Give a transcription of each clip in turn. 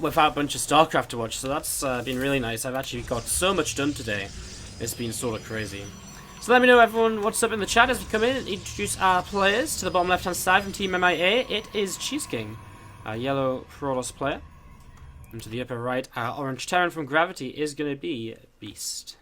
without a bunch of StarCraft to watch, so that's been really nice. I've actually got so much done today. It's been sort of crazy. So let me know, everyone, what's up in the chat as we come in and introduce our players. To the bottom left-hand side from Team MiA, it is Cheese King, our yellow Protoss player. And to the upper right, our orange Terran from Gravity is going to be Beast.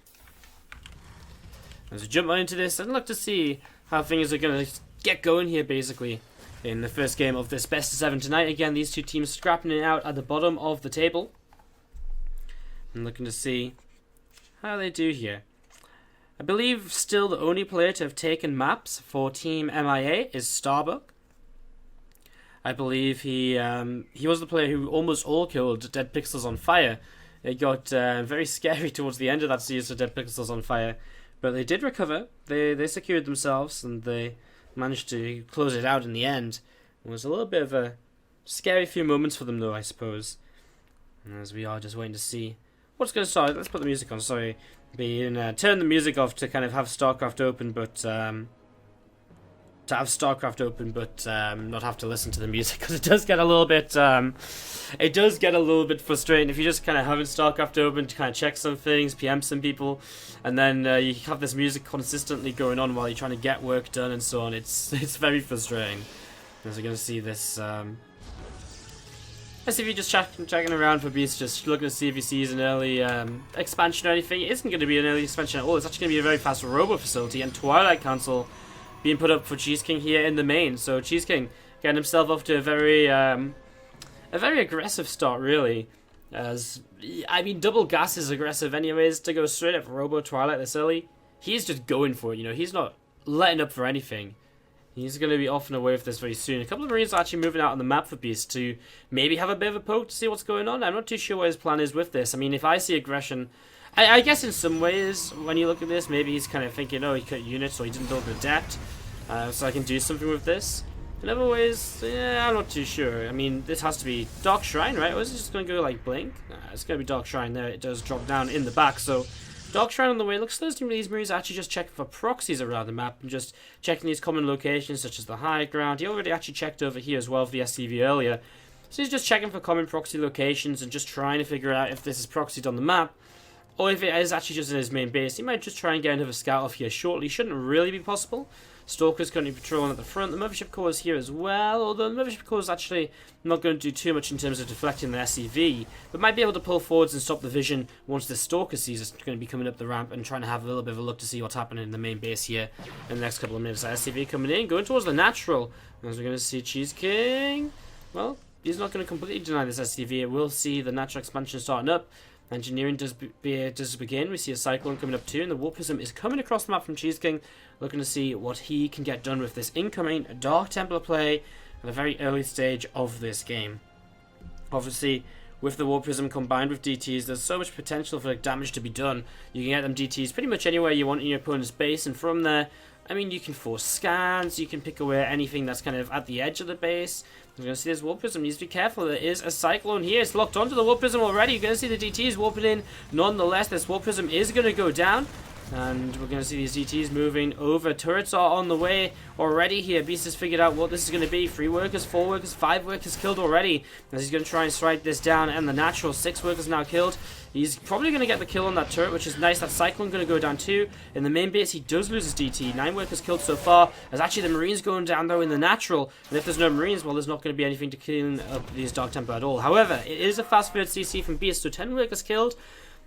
As we jump on into this and look to see how things are going to get going here, basically, in the first game of this best of 7 tonight. Again, these two teams scrapping it out at the bottom of the table. And looking to see how they do here. I believe still the only player to have taken maps for Team MiA is Starbuck. I believe he was the player who almost all killed Dead Pixels on Fire. It got very scary towards the end of that series for Dead Pixels on Fire. But they did recover. They secured themselves and they managed to close it out in the end. It was a little bit of a scary few moments for them though, I suppose. And as we are just waiting to see what's going to start. Let's put the music on, sorry. Turn the music off to kind of have StarCraft open, but not have to listen to the music, because it does get a little bit frustrating if you just kind of having StarCraft open to kind of check some things, PM some people, and then you have this music consistently going on while you're trying to get work done and so on. It's very frustrating. As we're going to see this. Let's see if you're just checking around for Beast, just looking to see if he sees an early expansion or anything. It isn't going to be an early expansion at all. It's actually going to be a very fast robo facility and Twilight Council being put up for Cheese King here in the main. So Cheese King getting himself off to a very aggressive start, really. As I mean, double gas is aggressive anyways. To go straight up for robo Twilight this early, he's just going for it. You know, he's not letting up for anything. He's going to be off and away with this very soon. A couple of Marines are actually moving out on the map for Beast to maybe have a bit of a poke to see what's going on. I'm not too sure what his plan is with this. I mean, if I see aggression, I guess in some ways, when you look at this, maybe he's kind of thinking, oh, he cut units, or he didn't build the depth, so I can do something with this. In other ways, yeah, I'm not too sure. I mean, this has to be Dark Shrine, right? Or is it just going to go like Blink? Nah, it's going to be Dark Shrine there. It does drop down in the back, so Dark Shrine on the way. Looks like these Marines are actually just checking for proxies around the map and just checking these common locations such as the high ground. He already actually checked over here as well for the SCV earlier. So he's just checking for common proxy locations and just trying to figure out if this is proxied on the map or if it is actually just in his main base. He might just try and get another scout off here shortly. Shouldn't really be possible. Stalker's currently patrolling at the front. The Mothership Core is here as well, although the Mothership Core is actually not going to do too much in terms of deflecting the SCV, but might be able to pull forwards and stop the vision once the Stalker sees it's going to be coming up the ramp and trying to have a little bit of a look to see what's happening in the main base here in the next couple of minutes. SCV coming in, going towards the natural, as we're going to see Cheese King. Well, he's not going to completely deny this SCV. It will see the natural expansion starting up. Engineering does begin. We see a Cyclone coming up too, and the Warp Prism is coming across the map from Cheese King, looking to see what he can get done with this incoming Dark Templar play at a very early stage of this game. Obviously, with the Warp Prism combined with DTs, there's so much potential for damage to be done. You can get them DTs pretty much anywhere you want in your opponent's base, and from there, I mean, you can force scans, you can pick away anything that's kind of at the edge of the base. You're going to see this Warp Prism needs to be careful. There is a Cyclone here. It's locked onto the Warp Prism already. You're going to see the DTs warping in. Nonetheless, this Warp Prism is going to go down. And we're going to see these DTs moving over. Turrets are on the way already here. Beast has figured out what this is going to be. 3 workers, 4 workers, 5 workers killed already. As he's going to try and strike this down. And the natural 6 workers now killed. He's probably going to get the kill on that turret, which is nice. That Cyclone going to go down too. In the main base, he does lose his DT. 9 workers killed so far. There's actually the Marines going down though in the natural. And if there's no Marines, well, there's not going to be anything to clean up these Dark Templar at all. However, it is a fast third CC from Beast, so 10 workers killed.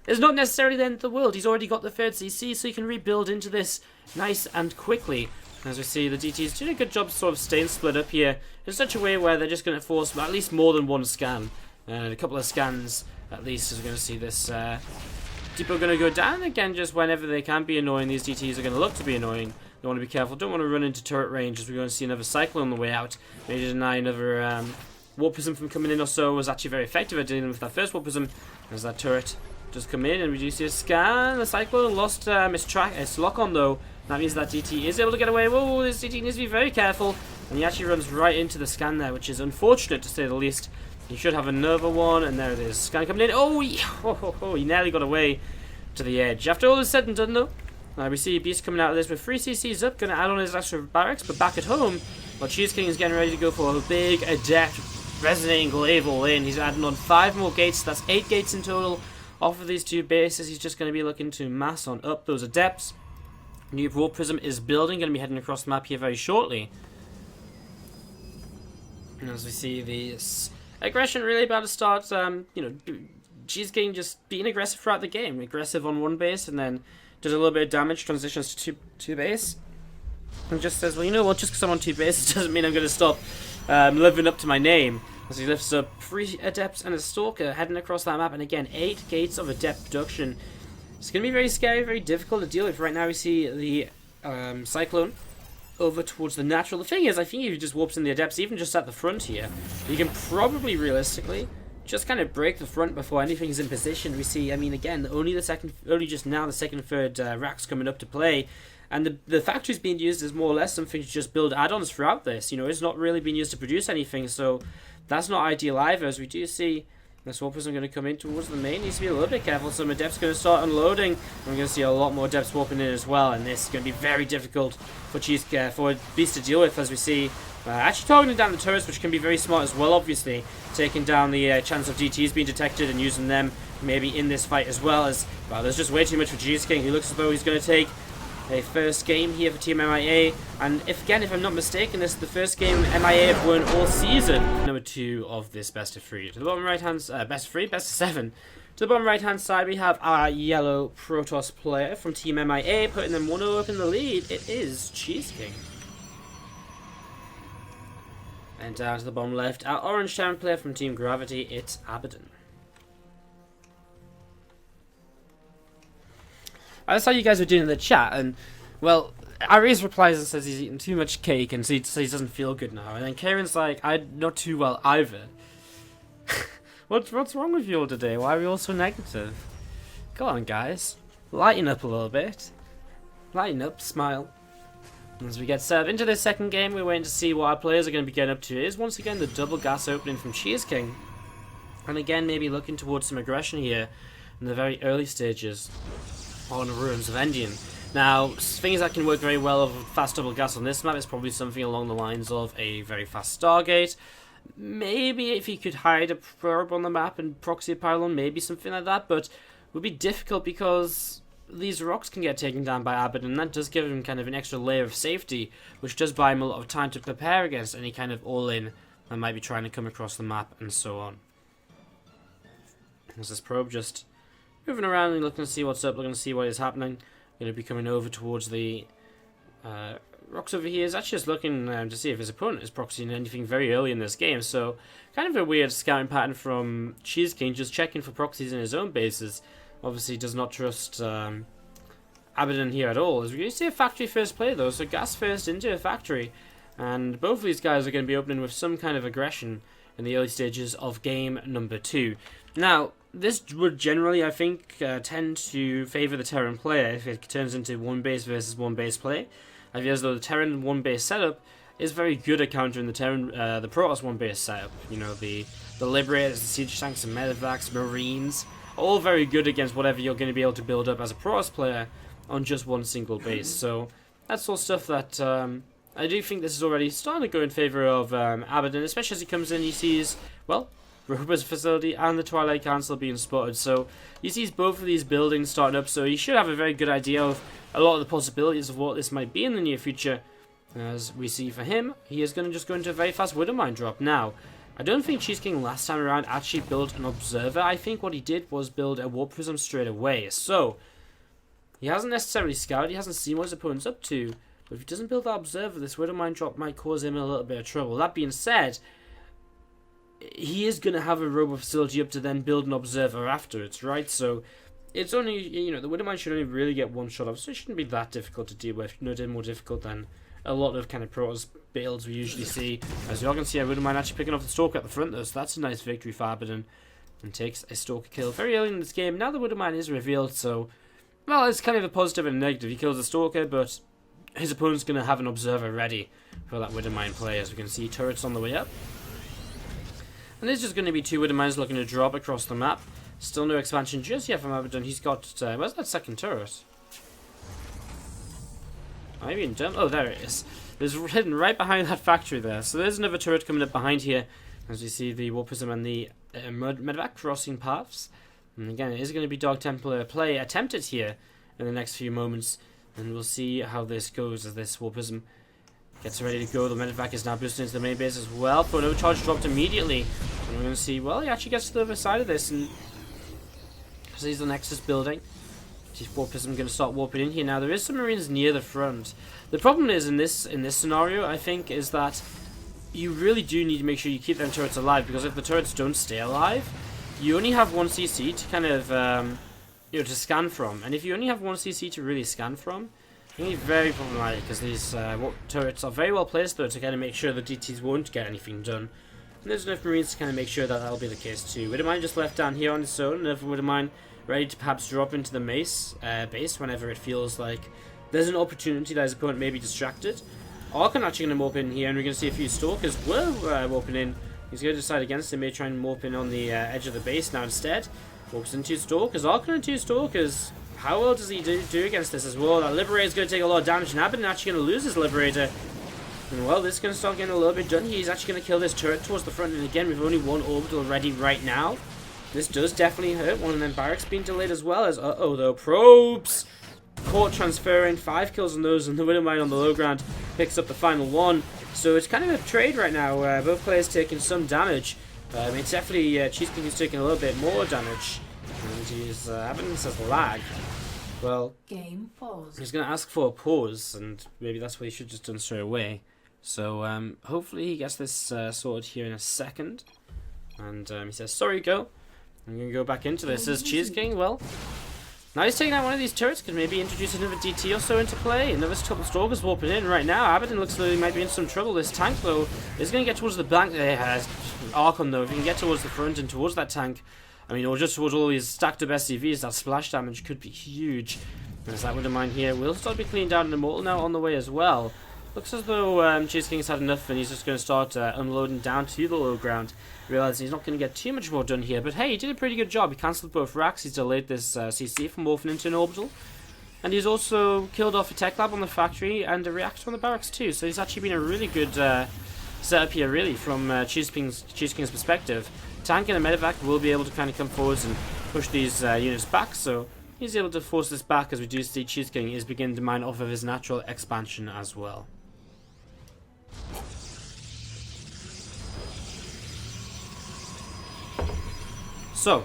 It's not necessarily the end of the world. He's already got the third CC, so he can rebuild into this nice and quickly. As we see, the DT's doing a good job sort of staying split up here in such a way where they're just going to force at least more than one scan. A couple of scans at least, as we're going to see this depot going to go down again just whenever they can be annoying. These DTs are going to look to be annoying. Don't want to be careful. Don't want to run into turret range as we're going to see another Cyclone on the way out. Maybe deny another Warp Prism from coming in or so. Was actually very effective at dealing with that first Warp Prism as that turret just come in and we do see a scan. The Cyclone lost its lock on though. That means that DT is able to get away. Whoa, this DT needs to be very careful. And he actually runs right into the scan there, which is unfortunate to say the least. He should have another one, and there it is. Scan coming in. Oh, he nearly got away to the edge. After all is said and done though, we see Beast coming out of this with 3 CCs up, going to add on his extra barracks, but back at home, while Cheese King is getting ready to go for a big adept resonating glaive all in. He's adding on 5 more gates, so that's 8 gates in total off of these 2 bases. He's just going to be looking to mass on up those adepts. New Warp Prism is building, going to be heading across the map here very shortly. And as we see this aggression really about to start, Cheese King just being aggressive throughout the game. Aggressive on 1 base and then does a little bit of damage, transitions to 2 base. And just says, well, you know what, just because I'm on 2 bases doesn't mean I'm going to stop living up to my name. As he lifts up 3 adepts and a stalker heading across that map. And again, 8 gates of adept production. It's going to be very scary, very difficult to deal with. Right now we see the Cyclone over towards the natural. The thing is, I think if he just warps in the adepts, even just at the front here, you can probably realistically just kind of break the front before anything is in position. We see, I mean, again, only just now the second and third racks coming up to play, and the factory's being used as more or less something to just build add-ons throughout this. You know, it's not really being used to produce anything, so that's not ideal either. As we do see the Swap Prism going to come in towards the main. Needs to be a little bit careful. Some adepts going to start unloading. And we're going to see a lot more adepts swapping in as well. And this is going to be very difficult for Beast to deal with, as we see. Actually targeting down the turrets, which can be very smart as well, obviously. Taking down the chance of DTs being detected and using them maybe in this fight as well. As well, there's just way too much for Cheese King. He looks as though he's going to take a first game here for Team MiA, and if I'm not mistaken, this is the first game MiA have won all season. Number 2 of this best of 3. To the bottom right hand, best of 3, best of 7. To the bottom right hand side, we have our yellow Protoss player from Team MiA, putting them 1-0 up in the lead. It is Cheese King. And down to the bottom left, our orange Terran player from Team Gravity, it's Abaddon. I saw you guys were doing in the chat, and, well, Arias replies and says he's eating too much cake and so he doesn't feel good now. And then Karen's like, I'm not too well either. What's wrong with you all today? Why are we all so negative? Come on, guys. Lighten up a little bit. Lighten up, smile. As we get set up into this second game, we're waiting to see what our players are going to be getting up to. It is once again the double gas opening from Cheese King. And again, maybe looking towards some aggression here in the very early stages on Ruins of Endian. Now, things that can work very well of fast double gas on this map is probably something along the lines of a very fast Stargate. Maybe if you could hide a probe on the map and proxy a pylon, maybe something like that, but it would be difficult because these rocks can get taken down by Abaddon, and that does give him kind of an extra layer of safety, which does buy him a lot of time to prepare against any kind of all-in that might be trying to come across the map, and so on. There's this probe just moving around and looking to see what's up, looking to see what is happening. Going to be coming over towards the rocks over here. Is actually just looking to see if his opponent is proxying anything very early in this game. So, kind of a weird scouting pattern from Cheese King, just checking for proxies in his own bases. Obviously, does not trust Abaddon here at all. As we're going to see a factory first play though, so gas first into a factory. And both of these guys are going to be opening with some kind of aggression in the early stages of game number 2. Now, this would generally, I think, tend to favour the Terran player if it turns into one base versus one base play. I feel as though the Terran one base setup is very good at countering the the Protoss one base setup. You know, the Liberators, the Siege Tanks, and Medevacs, Marines, all very good against whatever you're going to be able to build up as a Protoss player on just one single base. So that's all stuff that I do think this is already starting to go in favour of Abaddon, especially as he comes in, he sees, well, Robo's facility and the Twilight Council being spotted. So he sees both of these buildings starting up, so he should have a very good idea of a lot of the possibilities of what this might be in the near future. As we see for him, he is going to just go into a very fast Widowmine drop. Now, I don't think Cheese King last time around actually built an Observer. I think what he did was build a Warp Prism straight away. So, he hasn't necessarily scouted, he hasn't seen what his opponent's up to. But if he doesn't build that Observer, this Widowmine drop might cause him a little bit of trouble. That being said, he is going to have a Robo facility up to then build an Observer afterwards, right? So, it's only, you know, the Widowmine should only really get one shot off, so it shouldn't be that difficult to deal with. No more difficult than a lot of kind of Protoss builds we usually see. As you all can see, Widowmine actually picking off the Stalker at the front though, so that's a nice victory for Abaddon. And takes a Stalker kill very early in this game. Now the Widowmine is revealed, so, well, it's kind of a positive and a negative. He kills the Stalker, but his opponent's going to have an Observer ready for that Widowmine play. As we can see, turrets on the way up. And there's just going to be 2 Widowmines looking to drop across the map. Still no expansion just yet from Abaddon. He's got, where's that second turret? I mean, oh, there it is. It's hidden right behind that factory there. So there's another turret coming up behind here as you see the Warpism and the Medevac crossing paths. And again, it is going to be Dark Templar play attempted here in the next few moments, and we'll see how this goes as this Warpism gets ready to go. The Medevac is now boosted into the main base as well. Photo charge dropped immediately, and we're going to see, well, he actually gets to the other side of this and sees the Nexus building. Warpism going to start warping in here now. There is some Marines near the front. The problem is in this scenario, I think, is that you really do need to make sure you keep them turrets alive, because if the turrets don't stay alive, you only have one CC to kind of to scan from, and if you only have one CC to really scan from, it can be very problematic, because these turrets are very well placed though to kind of make sure the DTs won't get anything done. And there's enough Marines to kind of make sure that that'll be the case too. Widowmine just left down here on its own, and Widowmine ready to perhaps drop into the base whenever it feels like there's an opportunity that his opponent may be distracted. Archon actually going to morph in here, and we're going to see a few Stalkers will morph in. He's going to decide against it, may try and morph in on the edge of the base now instead. Morphs in 2 Stalkers, Archon and 2 Stalkers. How well does he do against this as well? That Liberator is going to take a lot of damage, and Abaddon actually going to lose his Liberator. And well, this is going to start getting a little bit done. He's actually going to kill this turret towards the front, and again, we've only one orbital ready right now. This does definitely hurt. One of them barracks being delayed as well as, though, probes caught transferring 5 kills on those, and the Widowmine on the low ground picks up the final one. So it's kind of a trade right now. Both players taking some damage. It's definitely Cheese King is taking a little bit more damage. And he's Abaddon says lag. Well, game pause. He's going to ask for a pause, and maybe that's what he should have just done straight away. So hopefully he gets this sorted here in a second. And he says, sorry, go. I'm going to go back into this. As Cheese King, well, now he's taking out one of these turrets. Could maybe introduce another DT or so into play. Another couple of Stalkers warping in right now. Abaddon looks like he might be in some trouble. This tank, though, is going to get towards the back. Archon, though, if he can get towards the front and towards that tank, I mean, or just towards all these stacked up SCVs, that splash damage could be huge. As that Widowmine here will start to be cleaned out, and Immortal now on the way as well. Looks as though Cheese King's had enough, and he's just going to start unloading down to the low ground. Realizing he's not going to get too much more done here, but hey, he did a pretty good job. He cancelled both racks, he's delayed this CC from morphing into an orbital, and he's also killed off a tech lab on the factory and a reactor on the barracks too. So he's actually been a really good setup here, really, from Cheese King's perspective. Tank and a medevac will be able to kind of come forwards and push these units back, so he's able to force this back, as we do see Cheese King is beginning to mine off of his natural expansion as well. So,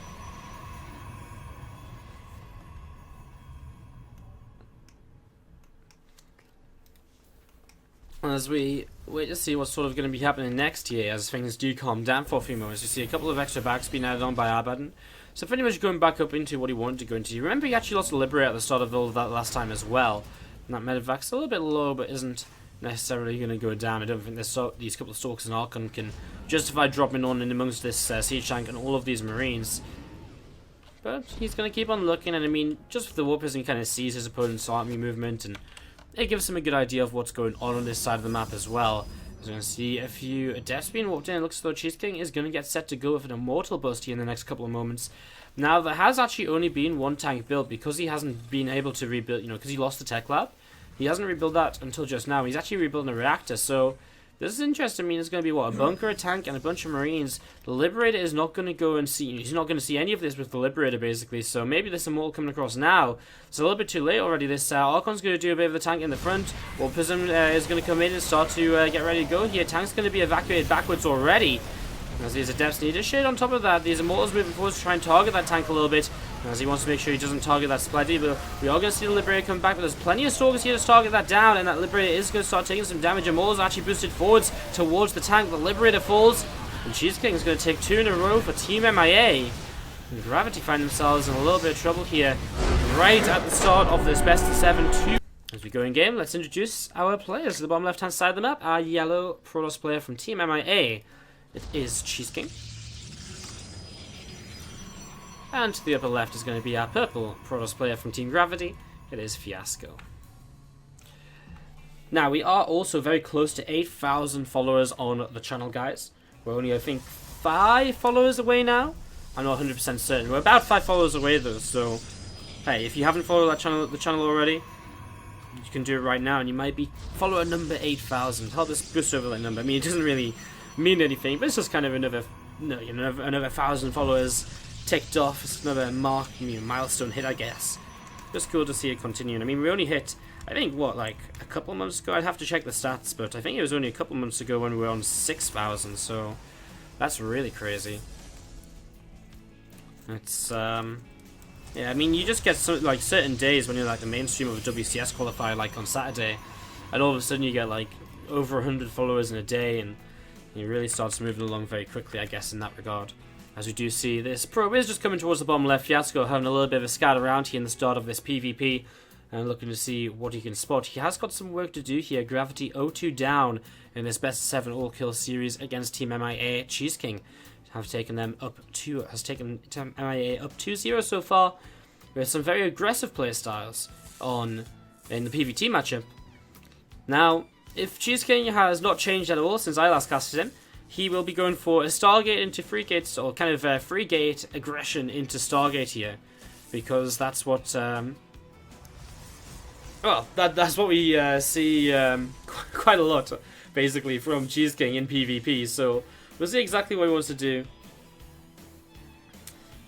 as we wait to see what's sort of going to be happening next here, as things do calm down for a few moments, you see a couple of extra backs being added on by Abaddon. So pretty much going back up into what he wanted to go into. You remember he actually lost a Liberator at the start of all of that last time as well. And that medevac's a little bit low, but isn't necessarily going to go down. I don't think these couple of Stalkers and Archon can justify dropping on in amongst this siege tank and all of these Marines. But he's going to keep on looking, and I mean, just with the Warpers, he kind of sees his opponent's army movement, and it gives him a good idea of what's going on this side of the map as well. He's going to see a few Adepts being warped in. It looks as though Cheese King is going to get set to go with an Immortal bust here in the next couple of moments. Now, there has actually only been one tank built, because he hasn't been able to rebuild, because he lost the tech lab. He hasn't rebuilt that until just now. He's actually rebuilding a reactor, so this is interesting. I mean, it's going to be, what, a bunker, a tank, and a bunch of Marines. The Liberator is not going to go and see, he's not going to see any of this with the Liberator, basically, so maybe this Immortal coming across now. It's a little bit too late already. This Archon's going to do a bit of the tank in the front. Warpism is going to come in and start to get ready to go here. Tank's going to be evacuated backwards already, as these Adepts need a shade on top of that. These Immortals moving forward to try and target that tank a little bit, as he wants to make sure he doesn't target that Splatty. But we are going to see the Liberator come back, but there's plenty of Stalkers here to target that down, and that Liberator is going to start taking some damage. Immortals actually boosted forwards towards the tank. The Liberator falls, and Cheese King is going to take 2 in a row for Team MiA. And Gravity find themselves in a little bit of trouble here, right at the start of this best of 7-2. As we go in game, let's introduce our players. To the bottom left hand side of the map, our yellow Protoss player from Team MiA. It is Cheese King. And to the upper left is going to be our purple Protoss player from Team Gravity. It is Fiasco. Now, we are also very close to 8,000 followers on the channel, guys. We're only, I think, 5 followers away now. I'm not 100% certain. We're about 5 followers away, though, so hey, if you haven't followed the channel already, you can do it right now, and you might be follower number 8,000. Help us boost over that number. I mean, it doesn't really mean anything, but it's just kind of another, another 1,000 followers ticked off. It's another milestone hit, I guess. Just cool to see it continuing. I mean, we only hit, I think, what, like a couple months ago? I'd have to check the stats, but I think it was only a couple months ago when we were on 6,000, so that's really crazy. It's, yeah, I mean, you just get like certain days when you're like the mainstream of a WCS qualifier, like on Saturday, and all of a sudden you get like over 100 followers in a day, and it really starts moving along very quickly, I guess, in that regard. As we do see, this probe is just coming towards the bottom left. Fiasco having a little bit of a scout around here in the start of this PvP, and looking to see what he can spot. He has got some work to do here. Gravity 0-2 down in this best 7 all-kill series against Team MiA. Cheese King have taken them up to, has taken Team MiA up 2-0 so far, with some very aggressive play styles in the PvT matchup. Now, if Cheese King has not changed at all since I last casted him, he will be going for a Stargate into Free Gates, or kind of Free Gate aggression into Stargate here, because that's what, well, that's what we see quite a lot, basically, from Cheese King in PvP. So we'll see exactly what he wants to do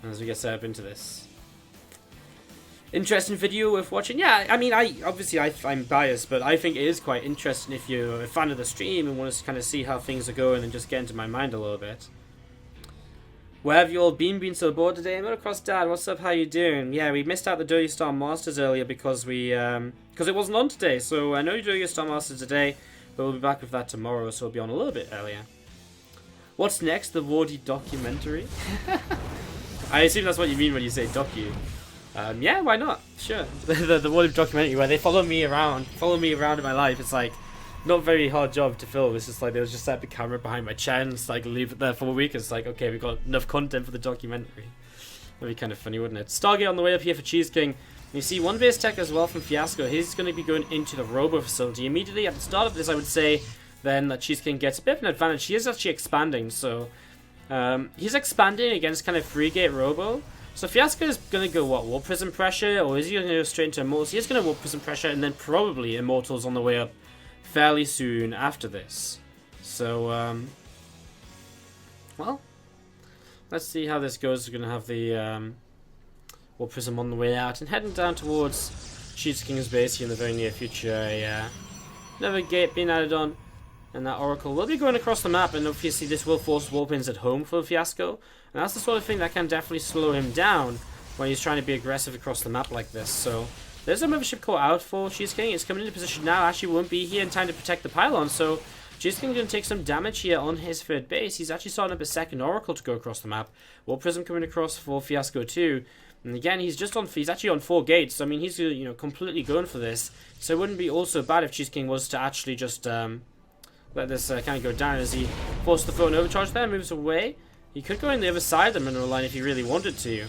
as we get set up into this. Interesting video worth watching. Yeah, I mean, I'm biased, but I think it is quite interesting if you're a fan of the stream and want to kind of see how things are going and just get into my mind a little bit. Where have you all been so bored today? Motocross Dad, what's up, how you doing? Yeah, we missed out the Dirty Star Masters earlier because it wasn't on today, so I know you're doing your Star Masters today, but we'll be back with that tomorrow, so we'll be on a little bit earlier. What's next? The Wardy documentary? I assume that's what you mean when you say docu. Yeah, why not? Sure. the Wardy documentary where they follow me around in my life. It's like not a very hard job to film. It's just like they'll just set the camera behind my chair and just like leave it there for a week. It's like, okay, we've got enough content for the documentary. That'd be kind of funny, wouldn't it? Stargate on the way up here for Cheese King. You see one base tech as well from Fiasco. He's going to be going into the Robo facility immediately at the start of this. I would say then that Cheese King gets a bit of an advantage. He is actually expanding, so he's expanding against kind of Free Gate Robo. So Fiasco is going to go, what, Warp Prism Pressure, or is he going to go straight into Immortals? He's going to Warp Prism Pressure, and then probably Immortals on the way up fairly soon after this. So, well, let's see how this goes. We're going to have the Warp Prism on the way out, and heading down towards Cheese King's base here in the very near future. Another gate being added on, and that Oracle will be going across the map, and obviously this will force Warpins at home for Fiasco. And that's the sort of thing that can definitely slow him down when he's trying to be aggressive across the map like this. So there's a Mothership Core out for Cheese King. It's coming into position now. Actually won't be here in time to protect the pylon. So Cheese King going to take some damage here on his third base. He's actually starting up a second Oracle to go across the map. Warp Prism coming across for Fiasco too. And again, he's actually on 4 gates. So, I mean, he's completely going for this. So it wouldn't be also bad if Cheese King was to actually just let this kind of go down as he forced the phone overcharge there, moves away. He could go in the other side of the mineral line if he really wanted to.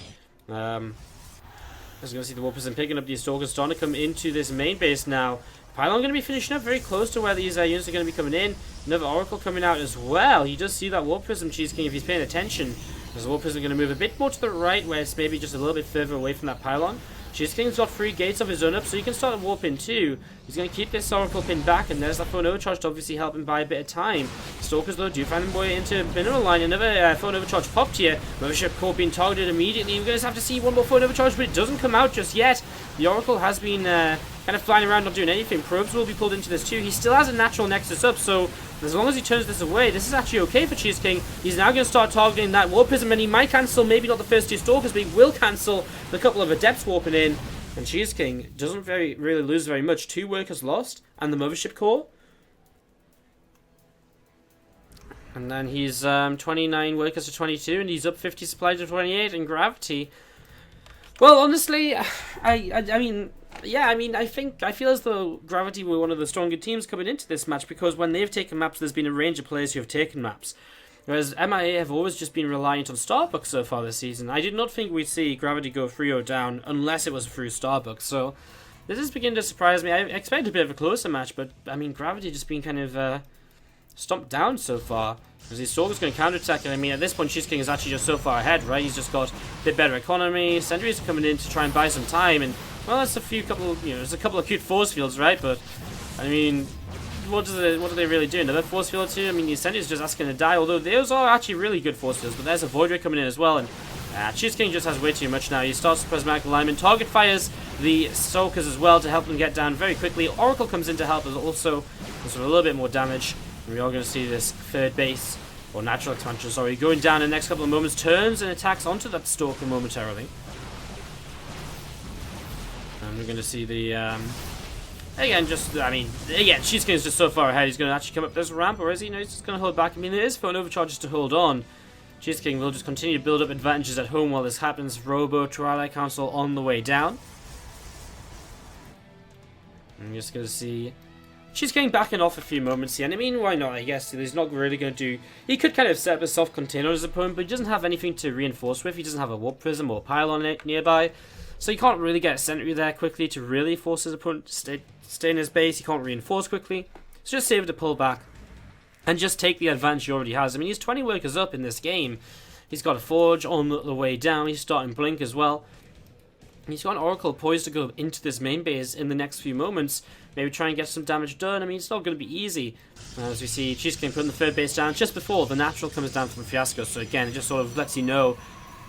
As you can see, the Warp Prism picking up these Stalkers, starting to come into this main base now. Pylon going to be finishing up very close to where these units are going to be coming in. Another Oracle coming out as well. You just see that Warp Prism, Cheese King, if he's paying attention. There's a Warp Prism going to move a bit more to the right, where it's maybe just a little bit further away from that Pylon. Cheese King's got 3 gates of his own up, so he can start a warp in too. He's going to keep this Oracle pin back, and there's that phone overcharge to obviously help him buy a bit of time. Stalkers though do find them way into mineral line. Another phone overcharge popped here. Mothership Core being targeted immediately. We're going to have to see one more phone overcharge, but it doesn't come out just yet. The Oracle has been kind of flying around not doing anything. Probes will be pulled into this too. He still has a natural Nexus up, so as long as he turns this away, this is actually okay for Cheese King. He's now going to start targeting that Warp Prism, and he might cancel maybe not the first 2 Stalkers, but he will cancel the couple of Adepts warping in. And Cheese King doesn't really lose very much. 2 workers lost, and the Mothership Core. And then he's 29 workers to 22, and he's up 50 supply to 28 in Gravity. Well, honestly, I mean, yeah, I feel as though Gravity were one of the stronger teams coming into this match, because when they've taken maps, there's been a range of players who have taken maps. Whereas MiA have always just been reliant on Starbucks so far this season. I did not think we'd see Gravity go 3-0 down unless it was through Starbucks. So this is beginning to surprise me. I expected a bit of a closer match, but I mean, Gravity just been kind of stomped down so far. Because his Stalker's going to counterattack, and I mean, at this point, Cheese King is actually just so far ahead, right? He's just got a bit better economy. Sentries are coming in to try and buy some time, and well, there's a couple of cute force fields, right? But I mean, what do they really do? Another force field or two? I mean, the Ascender's just asking to die, although those are actually really good force fields, but there's a Void Ray coming in as well, and Cheese King just has way too much now. He starts prismatic alignment, target fires the Stalkers as well to help them get down very quickly. Oracle comes in to help us also, with a little bit more damage, and we are going to see this third base, or natural expansion, sorry, going down in the next couple of moments, turns and attacks onto that Stalker momentarily. And we're going to see the, again, Cheese King is just so far ahead, he's going to actually come up this ramp, or is he? No, he's just going to hold back. I mean, there is phone overcharges to hold on. Cheese King will just continue to build up advantages at home while this happens. Robo, Twilight Council on the way down. I'm just going to see Cheese King backing off a few moments here, and I mean, why not? I guess he's not really going to do... He could kind of set up a soft container on his opponent, but he doesn't have anything to reinforce with. He doesn't have a Warp Prism or Pylon nearby, so he can't really get a sentry there quickly to really force his opponent to stay in his base. He can't reinforce quickly. It's just able to pull back and just take the advantage he already has. I mean, he's 20 workers up in this game. He's got a Forge on the way down. He's starting Blink as well. He's got an Oracle poised to go into this main base in the next few moments. Maybe try and get some damage done. I mean, it's not going to be easy. As we see, Cheese King putting the third base down just before the natural comes down from Fiasco. So again, it just sort of lets you know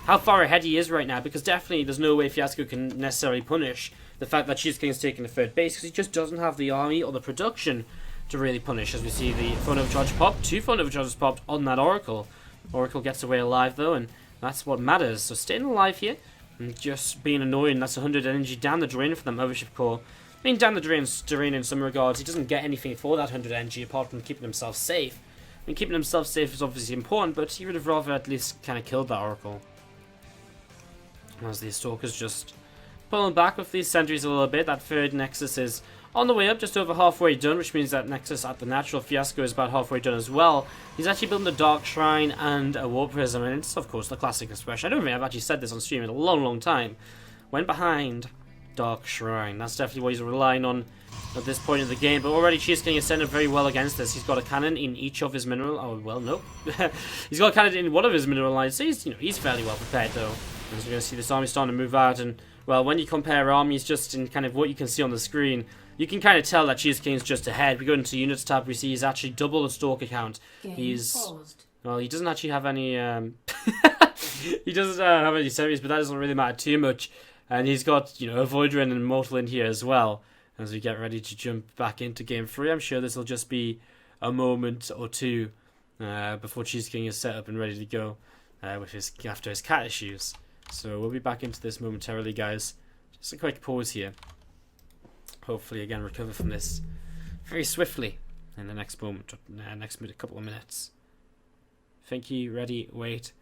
how far ahead he is right now. Because definitely there's no way Fiasco can necessarily punish the fact that Cheese King is taking the third base. Because he just doesn't have the army or the production to really punish. As we see the phone overcharge pop. 2 phone overcharges popped on that Oracle. Oracle gets away alive though, and that's what matters. So staying alive here and just being annoying. That's 100 energy down the drain for the Mothership Core. I mean, down the drain in some regards. He doesn't get anything for that 100 energy apart from keeping himself safe. I mean, keeping himself safe is obviously important, but he would have rather at least kind of killed that Oracle. As these Stalkers just pulling back with these sentries a little bit. That third Nexus is on the way up, just over halfway done, which means that Nexus at the natural Fiasco is about halfway done as well. He's actually building a Dark Shrine and a Warp Prism, and it's of course the classic expression. I don't think I've actually said this on stream in a long time. Went behind Dark Shrine. That's definitely what he's relying on at this point in the game. But already Cheese King is set up very well against this. He's got a cannon in each of his mineral. Oh well, no. He's got a cannon in one of his mineral lines. So he's fairly well prepared though. As we're going to see this army starting to move out, and well, when you compare armies just in kind of what you can see on the screen, you can kind of tell that Cheese King's just ahead. We go into Units tab, we see he's actually double the Stalker count. Well, he doesn't actually have any, he doesn't have any series, but that doesn't really matter too much. And he's got, a Void Ray and Immortal in here as well. As we get ready to jump back into Game 3, I'm sure this will just be a moment or two before Cheese King is set up and ready to go after his cat issues. So we'll be back into this momentarily, guys. Just a quick pause here. Hopefully, again, recover from this very swiftly in the next moment, next couple of minutes. Think you ready? Wait.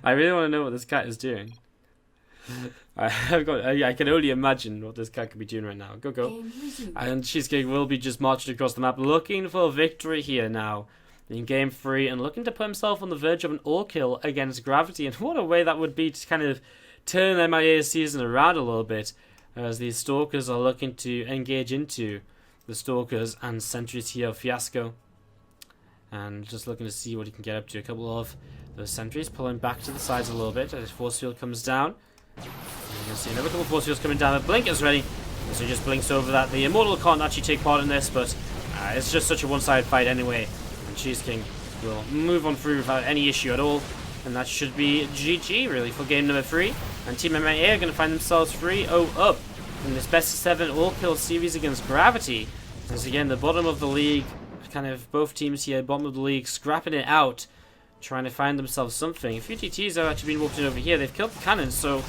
I really want to know what this cat is doing. I can only imagine what this cat could be doing right now. Go. And Cheese King will be just marching across the map, looking for victory here now in Game 3, and looking to put himself on the verge of an all-kill against Gravity. And what a way that would be to kind of turn MiA's season around a little bit, as these Stalkers are looking to engage into the Stalkers and sentries here of Fiasco, and just looking to see what he can get up to. A couple of those sentries pulling back to the sides a little bit as his force field comes down. And you can see another couple of force fields coming down. The Blink is ready, so he just blinks over that. The Immortal can't actually take part in this, but it's just such a one-sided fight anyway, and Cheese King will move on through without any issue at all. And that should be GG, really, for game number 3. And Team MiA are going to find themselves 3-0 up in this best-of-7 all-kill series against Gravity. As again, the bottom of the league, kind of both teams here, bottom of the league, scrapping it out, trying to find themselves something. A few DTs have actually been walked in over here. They've killed the cannons, so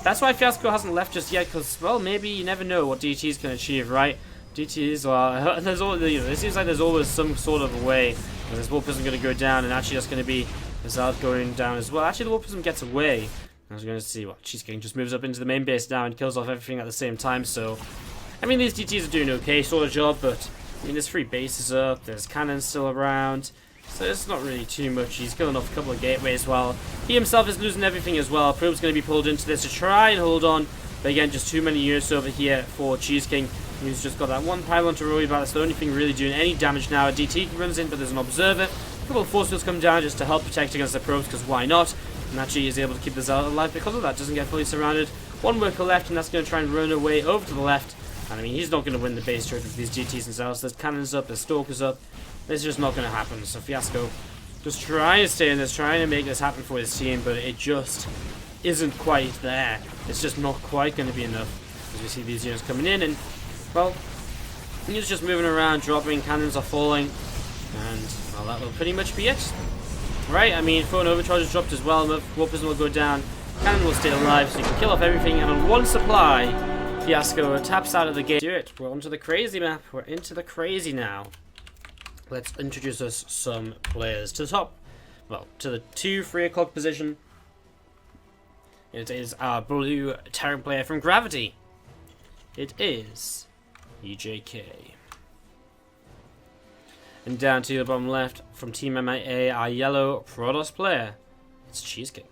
that's why Fiasco hasn't left just yet, because, well, maybe you never know what DTs can achieve, right? DTs are... there's always, it seems like there's always some sort of a way where this Warp Prism going to go down, and actually that's going to be Zard going down as well. Actually, the Warp Prism gets away. I was going to see what Cheese King just moves up into the main base now and kills off everything at the same time. So, I mean, these DTs are doing okay sort of job, but I mean, there's 3 bases up, there's cannons still around, so it's not really too much. He's killing off a couple of gateways while he himself is losing everything as well. Probe's going to be pulled into this to try and hold on, but again, just too many units over here for Cheese King. He's just got that one pylon to worry about. That's the only thing really doing any damage now. A DT runs in, but there's an observer. A couple of force fields come down just to help protect against the probes, because why not? And actually is able to keep the Zard alive because of that. Doesn't get fully surrounded. One worker left, and that's going to try and run away over to the left. And I mean, he's not going to win the base turret with these GTs themselves. There's cannons up, there's stalkers up. This is just not going to happen. So Fiasco just trying to stay in this, trying to make this happen for his team, but it just isn't quite there. It's just not quite going to be enough. As we see these units coming in, and, well, he's just moving around, dropping, cannons are falling. And, well, that will pretty much be it. Right, I mean, Phone Overcharge is dropped as well. Warp Prism will go down. Cannon will stay alive, so you can kill off everything. And on one supply, Fiasco taps out of the gate. Do it. We're onto the crazy map. We're into the crazy now. Let's introduce us some players. To the top, well, to the 2-3 o'clock position. It is our blue Terran player from Gravity. It is EJK. And down to the bottom left, from Team MiA, our yellow Protoss player, it's Cheese King.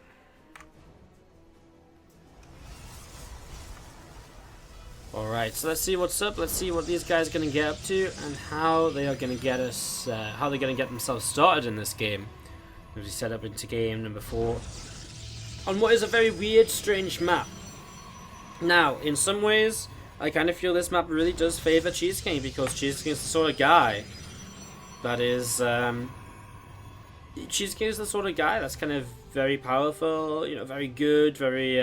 Alright, so let's see what's up. Let's see what these guys are going to get up to and how they are going to get us, how they're going to get themselves started in this game. As we set up into game number 4 on what is a very weird, strange map. Now, in some ways, I kind of feel this map really does favor Cheese King, because Cheese King is the sort of guy that is, Cheese King is the sort of guy that's kind of very powerful, you know, very good, very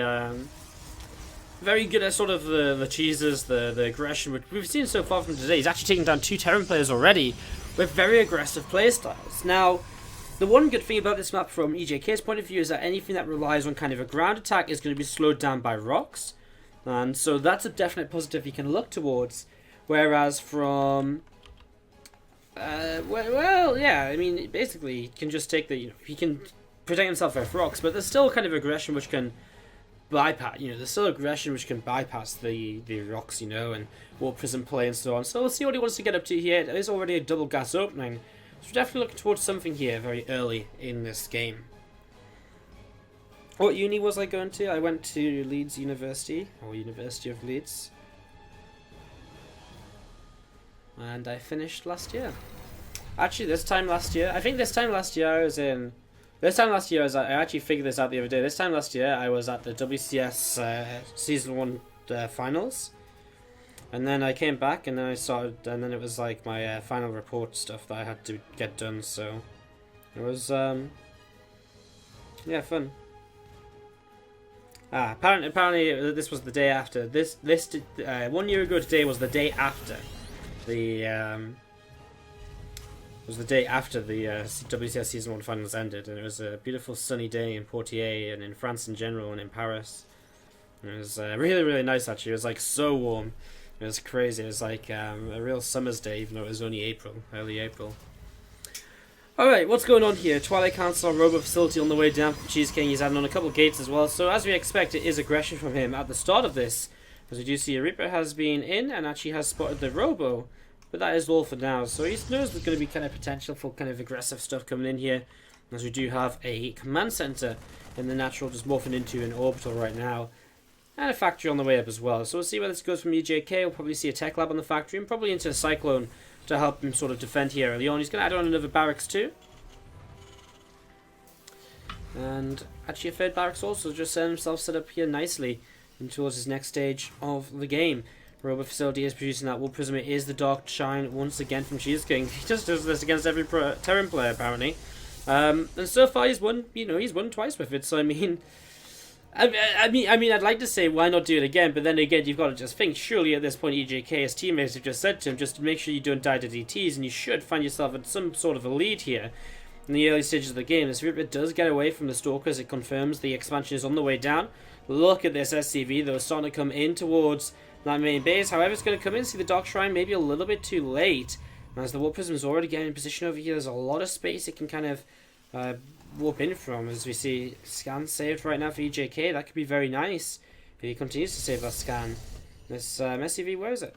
good at sort of the cheeses, the aggression, which we've seen so far from today. He's actually taken down 2 Terran players already with very aggressive playstyles. Now, the one good thing about this map from EJK's point of view is that anything that relies on kind of a ground attack is going to be slowed down by rocks. And so that's a definite positive he can look towards. Whereas from... well, yeah, I mean, basically, he can just take the... You know, he can protect himself with rocks, but there's still kind of aggression which can bypass... You know, there's still aggression which can bypass the rocks, you know, and Warp Prism play and so on. So we'll see what he wants to get up to here. There is already a double gas opening. So we're definitely looking towards something here very early in this game. What uni was I going to? I went to Leeds University, or University of Leeds. And I finished last year. Actually, this time last year, I actually figured this out the other day. This time last year, I was at the WCS Season 1 finals. And then I came back, and then I started, and then it was like my final report stuff that I had to get done, so it was, yeah, fun. Apparently this was the day after. 1 year ago today was the day after the WCS Season 1 finals ended, and it was a beautiful sunny day in Poitiers and in France in general and in Paris. And it was really, really nice actually. It was like so warm. It was crazy. It was like a real summer's day, even though it was only April, early April. Alright, what's going on here? Twilight Council Robo Facility on the way down from Cheese King. He's adding on a couple of gates as well. So as we expect, it is aggression from him at the start of this. As we do see, a Reaper has been in and actually has spotted the Robo. But that is all for now. So he knows there's going to be kind of potential for kind of aggressive stuff coming in here. As we do have a command center in the natural just morphing into an orbital right now. And a factory on the way up as well. So we'll see where this goes from EJK. We'll probably see a tech lab on the factory and probably into a Cyclone to help him sort of defend here early on. He's going to add on another barracks too. And actually a third barracks also, just set himself set up here nicely and towards his next stage of the game. Robo Facility is producing that Warp Prism. It is the Dark Shine once again from Cheese King. He just does this against every Terran player apparently. And so far he's won, you know, he's won twice with it. So I mean, I'd like to say why not do it again, but then again you've got to just think, surely at this point EJK's teammates have just said to him, just to make sure you don't die to DTs, and you should find yourself at some sort of a lead here in the early stages of the game. This Reaper does get away from the Stalkers. It confirms the expansion is on the way down. Look at this SCV though, starting to come in towards that main base. However, it's going to come in, see the Dark Shrine maybe a little bit too late. As the Warp Prism is already getting in position over here, there's a lot of space it can kind of warp in from. As we see, scan saved right now for EJK. That could be very nice if he continues to save that scan. This SCV, where is it?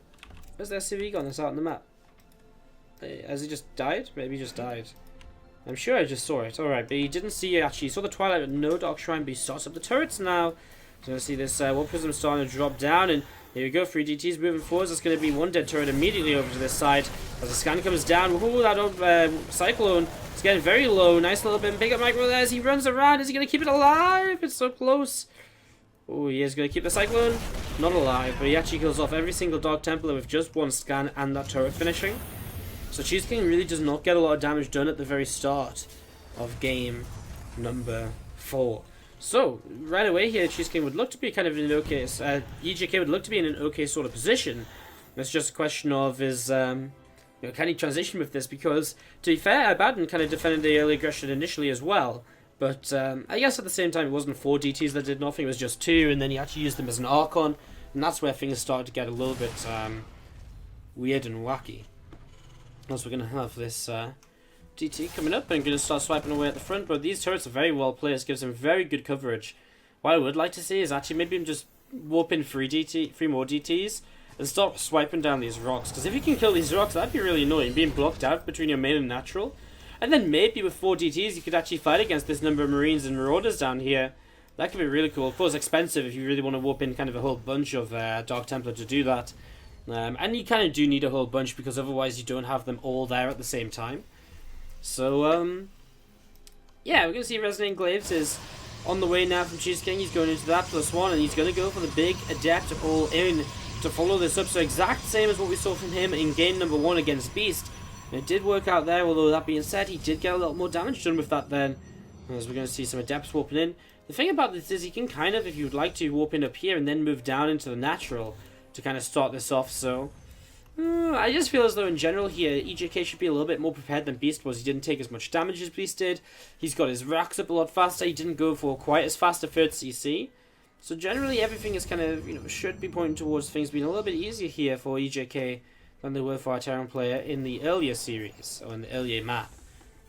Where's the SCV gone that's out on the map? Has he just died? Maybe he just died. I'm sure I just saw it. Alright, but he didn't see it actually. He saw the Twilight but no Dark Shrine, but he starts up the turrets now. So we see this Warp Prism starting to drop down, and here we go, 3 DTs moving forwards. There's going to be one dead turret immediately over to this side. As the scan comes down, ooh, that Cyclone is getting very low. Nice little bit of big up micro there as he runs around. Is he going to keep it alive? It's so close. Oh, he is going to keep the Cyclone. Not alive, but he actually kills off every single Dark Templar with just one scan and that turret finishing. So Cheese King really does not get a lot of damage done at the very start of game number 4. So, right away here, Cheese King would look to be kind of in an okay... EJK would look to be in an okay sort of position. It's just a question of can he transition with this? Because, to be fair, Abaddon kind of defended the early aggression initially as well. But I guess at the same time, it wasn't 4 DTs that did nothing, it was just 2, and then he actually used them as an Archon. And that's where things started to get a little bit weird and wacky. Also, we're going to have this DT coming up and going to start swiping away at the front, but these turrets are very well placed, gives him very good coverage. What I would like to see is actually maybe him just warp in 3 more DTs and start swiping down these rocks, because if you can kill these rocks, that'd be really annoying, being blocked out between your main and natural. And then maybe with 4 DTs you could actually fight against this number of Marines and Marauders down here. That could be really cool. Of course, expensive if you really want to warp in kind of a whole bunch of Dark Templar to do that. And you kind of do need a whole bunch, because otherwise you don't have them all there at the same time. So, yeah, we're going to see Resonating Glaives is on the way now from Cheese King. He's going into that +1, and he's going to go for the big Adept all in to follow this up. So exact same as what we saw from him in game number 1 against Beast. And it did work out there, although that being said, he did get a lot more damage done with that then. As we're going to see some Adepts warping in. The thing about this is he can kind of, if you'd like to, warp in up here and then move down into the natural to kind of start this off. So I just feel as though in general here, EJK should be a little bit more prepared than Beast was. He didn't take as much damage as Beast did. He's got his racks up a lot faster. He didn't go for quite as fast a 3rd CC. So generally everything is kind of, should be pointing towards things being a little bit easier here for EJK than they were for our Terran player in the earlier series, or in the earlier map.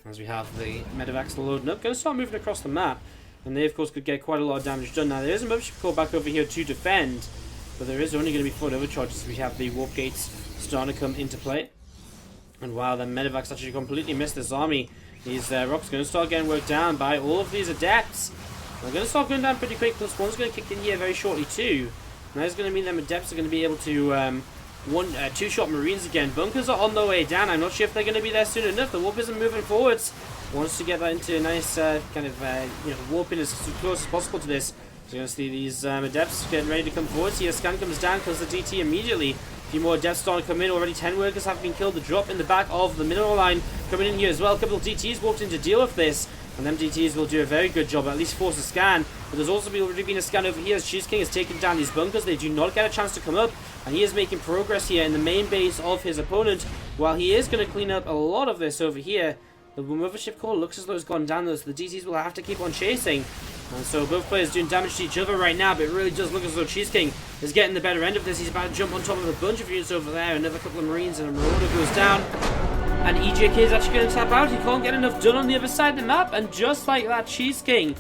As we have the Medivacs loading up, going to start moving across the map. And they of course could get quite a lot of damage done. Now there is a Mothership Core back over here to defend, but there is only going to be 4 overcharges. We have the Warp Gates starting to come into play. And wow, the Medivacs actually completely missed this army. These rocks going to start getting worked down by all of these Adepts. They're going to start going down pretty quick. +1's going to kick in here very shortly too. And that's going to mean them Adepts are going to be able to two-shot Marines again. Bunkers are on their way down. I'm not sure if they're going to be there soon enough. The warp isn't moving forwards. Wants to get that into a nice kind of warping as close as possible to this. So you're going to see these Adepts getting ready to come forward. See a scan comes down, kills the DT immediately. A few more Adepts starting to come in. Already 10 workers have been killed. The drop in the back of the mineral line coming in here as well. A couple of DTs warped in to deal with this. And them DTs will do a very good job, at least force a scan. But there's also already been a scan over here as Cheese King has taken down these bunkers. They do not get a chance to come up. And he is making progress here in the main base of his opponent. While he is going to clean up a lot of this over here, the Mothership Core looks as though it's gone down, though, so the DTs will have to keep on chasing. And so both players doing damage to each other right now, but it really does look as though Cheese King is getting the better end of this. He's about to jump on top of a bunch of units over there. Another couple of Marines and a Marauder goes down. And EJK is actually going to tap out. He can't get enough done on the other side of the map. And just like that, Cheese King